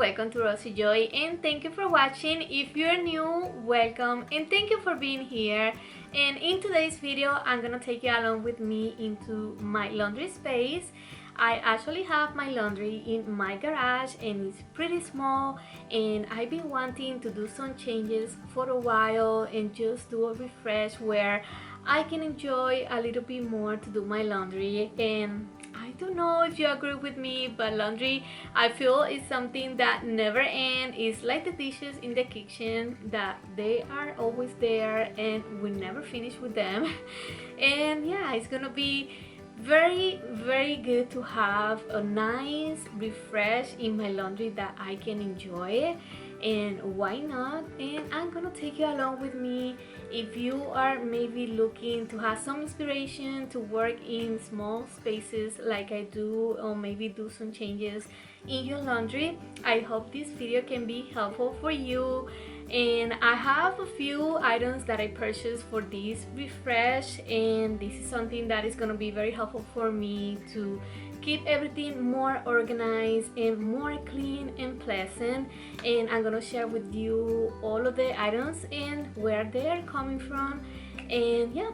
welcome to Rosy Joy, and thank you for watching. If you're new, welcome and thank you for being here. And in today's video, I'm gonna take you along with me into my laundry space. I actually have my laundry in my garage and it's pretty small, and I've been wanting to do some changes for a while and just do a refresh where I can enjoy a little bit more to do my laundry. And I don't know if you agree with me, but laundry, I feel, is something that never ends. It's like the dishes in the kitchen, that they are always there and we never finish with them. And yeah, it's gonna be very good to have a nice refresh in my laundry that I can enjoy. And why not? And I'm gonna take you along with me. If you are maybe looking to have some inspiration to work in small spaces like I do, or maybe do some changes in your laundry, I hope this video can be helpful for you. And I have a few items that I purchased for this refresh, and this is something that is going to be very helpful for me to keep everything more organized and more clean and pleasant. And I'm going to share with you all of the items and where they are coming from. And yeah,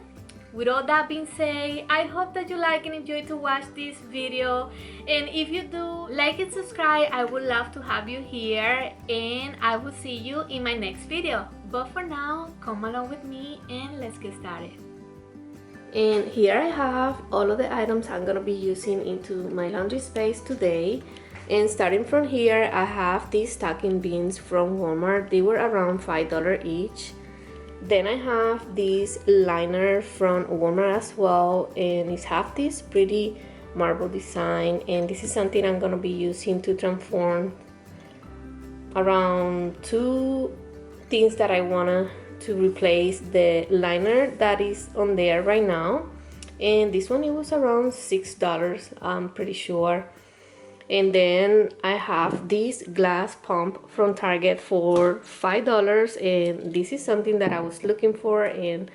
with all that being said, I hope that you like and enjoy to watch this video. And if you do, like and subscribe. I would love to have you here, and I will see you in my next video. But for now, come along with me and let's get started. And here I have all of the items I'm gonna be using into my laundry space today. And starting from here, I have these stocking bins from Walmart. They were around $5 each. Then I have this liner from Walmart as well, and it have this pretty marble design, and this is something I'm gonna be using to transform around two things that I wanna to replace the liner that is on there right now. And this one, it was around $6, I'm pretty sure. And then I have this glass pump from Target for $5, and this is something that I was looking for, and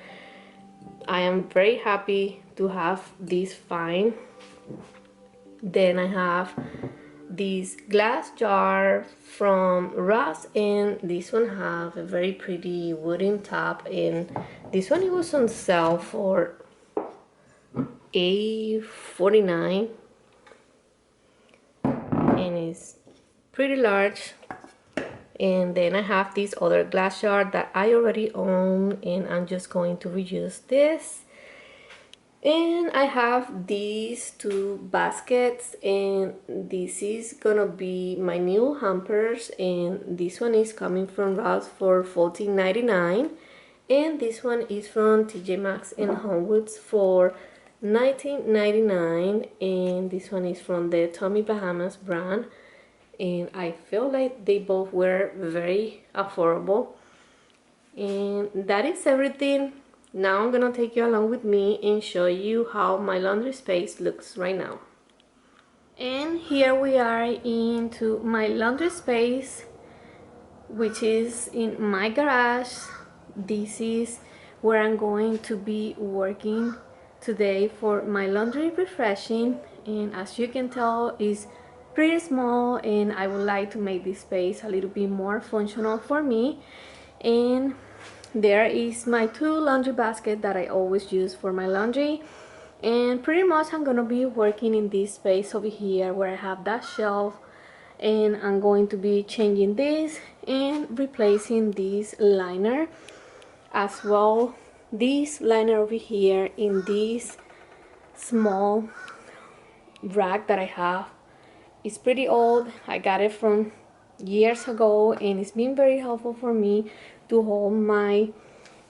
I am very happy to have this find. Then I have this glass jar from Ross, and this one have a very pretty wooden top, and this one, it was on sale for $8.49, and it's pretty large. And then I have this other glass jar that I already own, and I'm just going to reuse this. And I have these two baskets, and this is gonna be my new hampers, and this one is coming from Ross for $14.99, and this one is from TJ Maxx and Homewoods for $19.99, and this one is from the Tommy Bahamas brand, and I feel like they both were very affordable. And that is everything. Now I'm gonna take you along with me and show you how my laundry space looks right now. And here we are into my laundry space, which is in my garage. This is where I'm going to be working today for my laundry refreshing, and as you can tell, it's pretty small, and I would like to make this space a little bit more functional for me. And there is my two laundry baskets that I always use for my laundry, and pretty much I'm gonna be working in this space over here where I have that shelf, and I'm going to be changing this and replacing this liner as well. This liner over here in this small rack that I have is pretty old. I got it from years ago, and it's been very helpful for me to hold my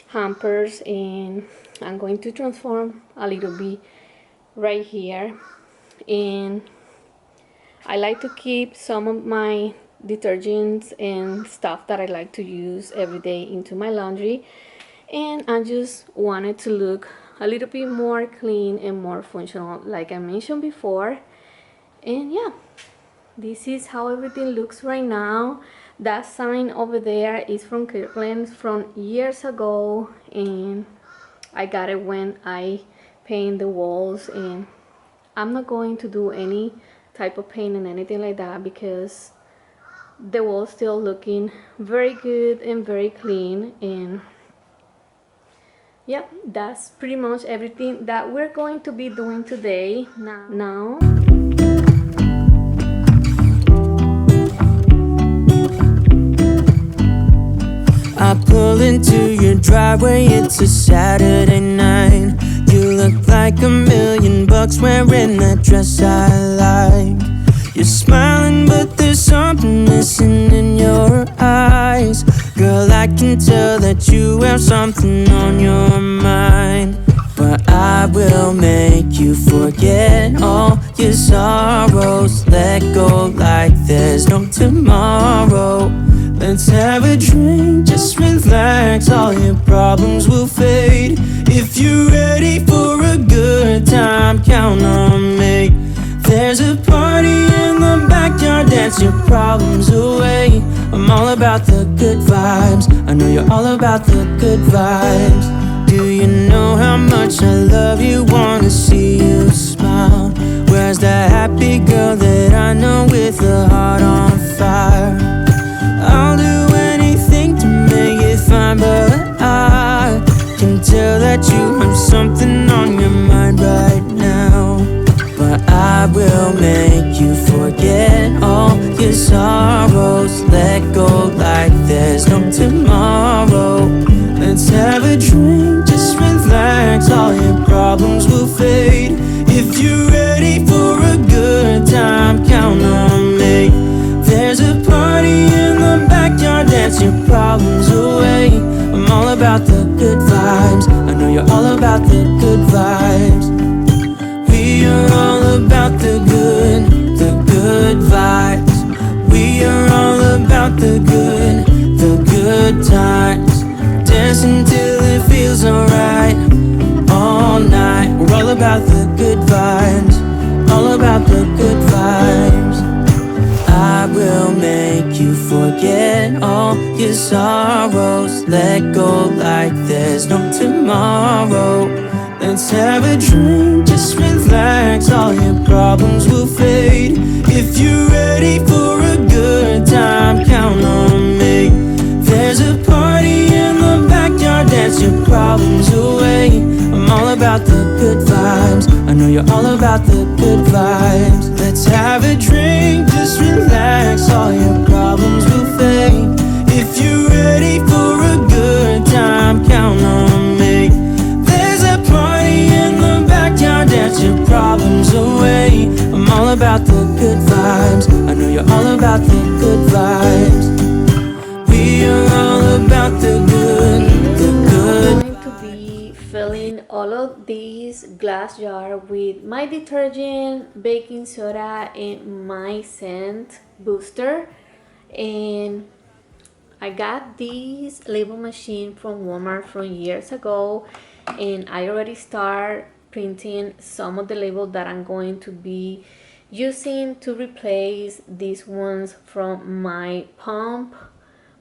hampers, and I'm going to transform a little bit right here. And I like to keep some of my detergents and stuff that I like to use every day into my laundry, and I just wanted to look a little bit more clean and more functional like I mentioned before. And yeah, this is how everything looks right now. That sign over there is from Kirkland's from years ago, and I got it when I paint the walls, and I'm not going to do any type of paint and anything like that because the wall still looking very good and very clean. And yep, that's pretty much everything that we're going to be doing today. Now I pull into your driveway, it's a Saturday night. You look like $1,000,000 wearing that dress I like. You're smiling but there's something missing in your eyes. Girl, I can tell that you have something on your mind. But I will make you forget all your sorrows. Let go like there's no tomorrow. Let's have a drink, just relax, all your problems will fade. If you're ready for a good time, count on me. There's a party in the backyard, dance your problems away. I'm all about the good vibes, I know you're all about the good vibes. Do you know how much I love you, wanna see you smile? Where's that happy girl that I know with a heart on fire? I'll do anything to make it fine, but I can tell that you have something on your mind right now. But I will make you forget all your sorrows. Let go like there's no tomorrow. Let's have a drink, just relax, all your problems will fade. If you're ready for a good time, count on me. There's a party in the backyard, dance your problems away. I'm all about the good vibes, I know you're all about the good vibes. We are all about the good vibes. We are all about the good times. Dancing till it feels alright, all night. We're all about the good vibes, all about the good vibes. I will make you forget all your sorrows. Let go like there's no tomorrow. Let's have a drink, just relax, all your problems will fade. If you're ready for a good time, count on me. There's a party in the backyard, dance your problems away. I'm all about the good vibes, I know you're all about the good vibes. Let's have a drink, just relax, all your problems will fade. If you're ready for a good time, count on me. There's a party in the backyard, dance your problems away. I'm all about the good vibes, I know you're all about the good vibes. We are all about the good I'm going to be filling all of these glass jar with my detergent, baking soda, and my scent booster. And I got this label machine from Walmart from years ago, and I already start printing some of the labels that I'm going to be using to replace these ones from my pump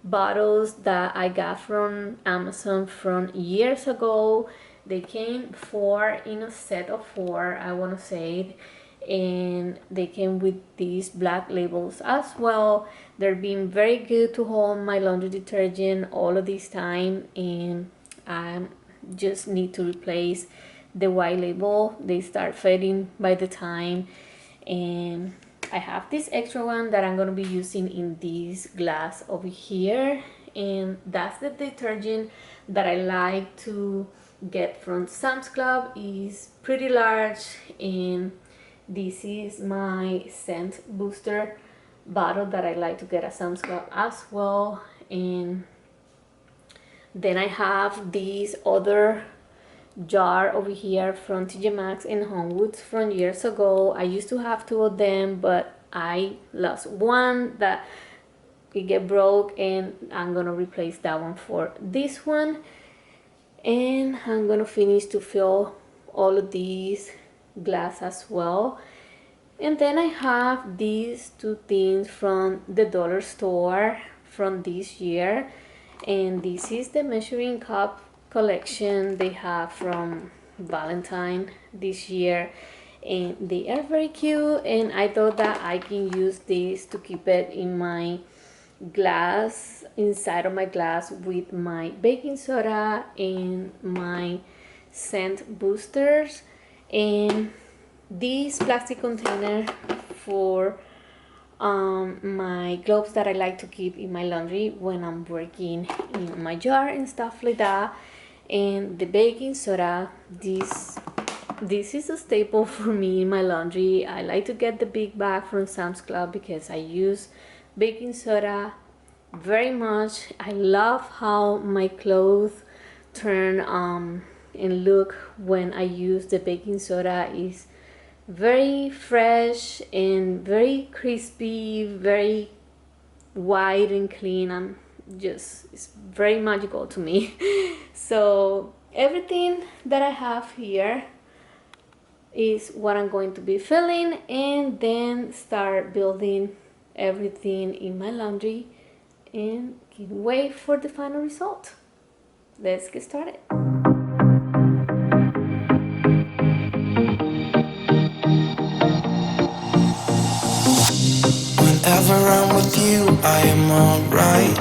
bottles that I got from Amazon from years ago. They came in a set of 4, I want to say, and they came with these black labels as well. They're been very good to hold my laundry detergent all of this time, and I just need to replace the white label. They start fading by the time, and I have this extra one that I'm going to be using in this glass over here, and that's the detergent that I like to get from Sam's Club. Is pretty large, and this is my scent booster bottle that I like to get at Sam's Club as well. And then I have this other jar over here from TJ Maxx and Homewoods from years ago. I used to have 2 of them, but I lost one that it get broke, and I'm gonna replace that one for this one. And I'm gonna finish to fill all of these glass as well. And then I have these 2 things from the dollar store from this year, and this is the measuring cup collection they have from Valentine this year, and they are very cute, and I thought that I can use this to keep it in my glass, inside of my glass, with my baking soda and my scent boosters, and this plastic container for my gloves that I like to keep in my laundry when I'm working in my jar and stuff like that. And the baking soda, this is a staple for me in my laundry. I like to get the big bag from Sam's Club because I use baking soda very much. I love how my clothes turn and look when I use the baking soda. Is very fresh and very crispy, very white and clean. I'm just, it's very magical to me. So everything that I have here is what I'm going to be filling, and then start building everything in my laundry and can't wait for the final result. Let's get started. Whenever I'm with you, I am alright.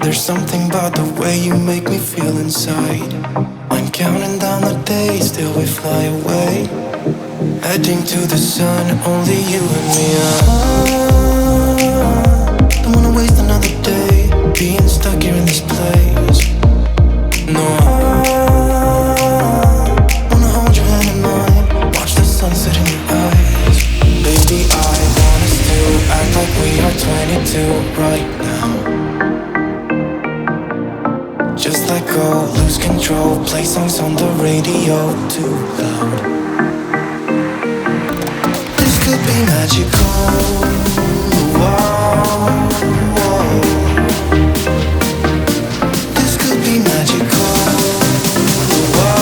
There's something about the way you make me feel inside. I'm counting down the days till we fly away, heading to the sun, only you and me. Don't wanna waste another day being stuck here in this place. No, wanna hold your hand in mine, watch the sunset in your eyes. Baby, I want us to act like we are 22 right now. Just let go, lose control, play songs on the radio too loud. This could be magical. Whoa, whoa. This could be magical. Whoa,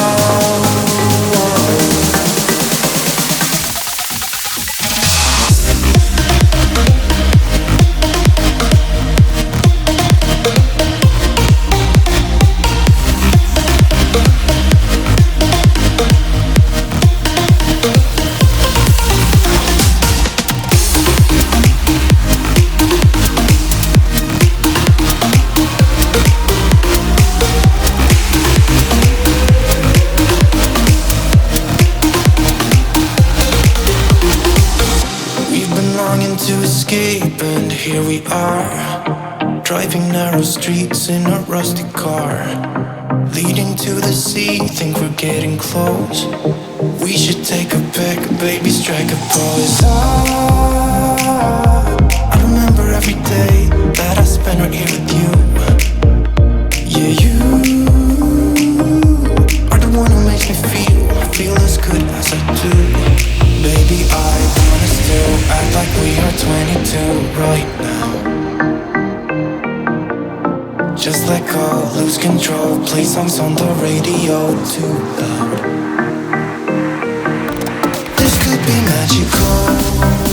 whoa. We've been longing to escape, and here we are, driving narrow streets in a rusty car, leading to the sea. Think we're getting close. We should take a pic, baby, strike a pose. I remember every day that I spent right here with you. Yeah, you are the one who makes me feel as good as I do. Baby, I want us to act like we are 22 right now. Just let go, lose control, play songs on the radio too loud. This could be magical.